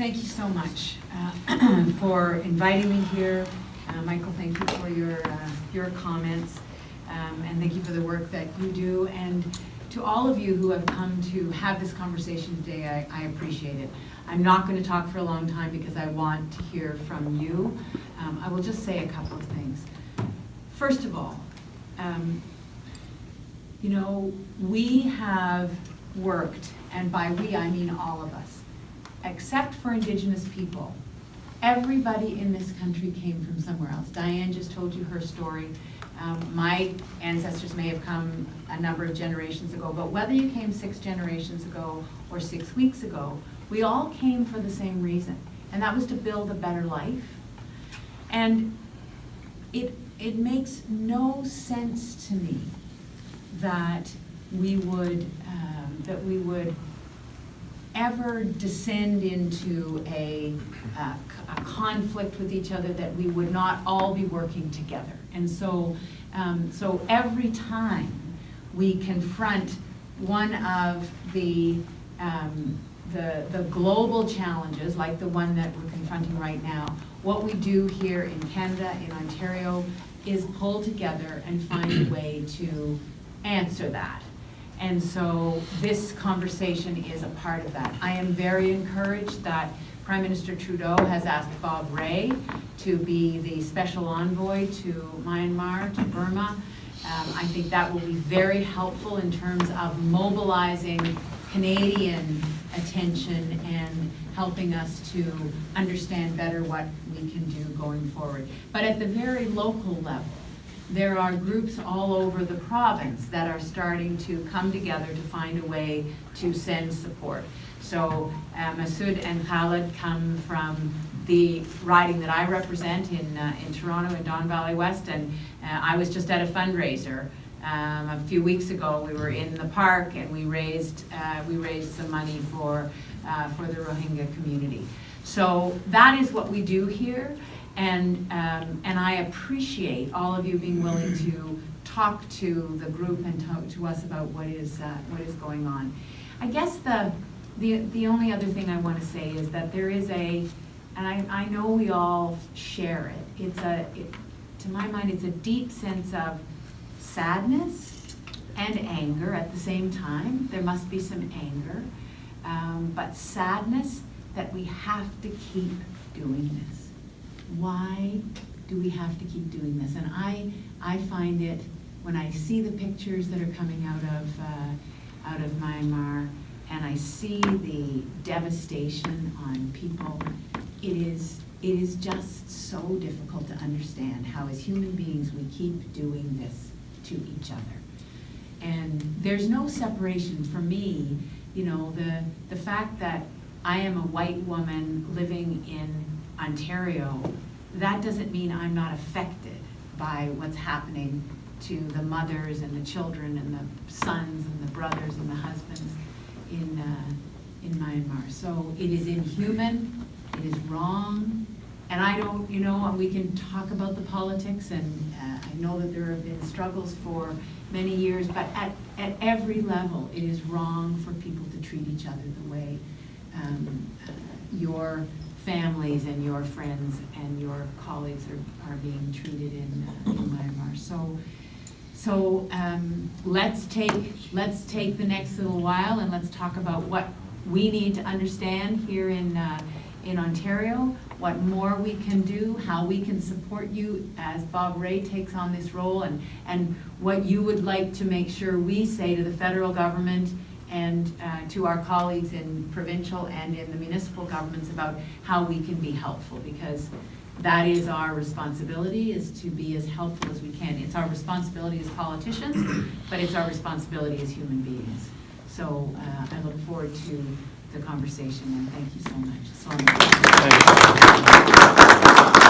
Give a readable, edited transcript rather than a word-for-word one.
Thank you so much for inviting me here. Michael, thank you for your comments, and thank you for the work that you do. And to all of you who have come to have this conversation today, I appreciate it. I'm not going to talk for a long time because I want to hear from you. I will just say a couple of things. First of all, you know, we have worked, and by we I mean all of us, except for Indigenous people. Everybody in this country came from somewhere else. Diane just told you her story. My ancestors may have come a number of generations ago, but whether you came 6 generations ago or 6 weeks ago, we all came for the same reason, and that was to build a better life. And it makes no sense to me that we would ever descend into a conflict with each other, that we would not all be working together. And so every time we confront one of the global challenges, like the one that we're confronting right now, what we do here in Canada, in Ontario, is pull together and find a way to answer that. And so this conversation is a part of that. I am very encouraged that Prime Minister Trudeau has asked Bob Rae to be the special envoy to Myanmar, to Burma. I think that will be very helpful in terms of mobilizing Canadian attention and helping us to understand better what we can do going forward. But at the very local level, there are groups all over the province that are starting to come together to find a way to send support. So Masood and Khalid come from the riding that I represent in Toronto, in Don Valley West, and I was just at a fundraiser a few weeks ago. We were in the park and we raised some money for the Rohingya community. So that is what we do here. And I appreciate all of you being willing to talk to the group and talk to us about what is going on. I guess the only other thing I want to say is that there is and I know we all share it. To my mind, it's a deep sense of sadness and anger at the same time. There must be some anger, but sadness that we have to keep doing this. Why do we have to keep doing this? And I find it, when I see the pictures that are coming out of Myanmar, and I see the devastation on people, it is just so difficult to understand how, as human beings, we keep doing this to each other. And there's no separation for me. You know, the fact that I am a white woman living in Ontario, that doesn't mean I'm not affected by what's happening to the mothers and the children and the sons and the brothers and the husbands in Myanmar. So it is inhuman, it is wrong, and I don't, you know, we can talk about the politics, and I know that there have been struggles for many years, but at every level it is wrong for people to treat each other the way your families and your friends and your colleagues are being treated in Myanmar. So let's take the next little while and let's talk about what we need to understand here in Ontario, what more we can do, how we can support you as Bob Rae takes on this role, and what you would like to make sure we say to the federal government and to our colleagues in provincial and in the municipal governments about how we can be helpful, because that is our responsibility, is to be as helpful as we can. It's our responsibility as politicians, but it's our responsibility as human beings. So I look forward to the conversation, and thank you so much. So much.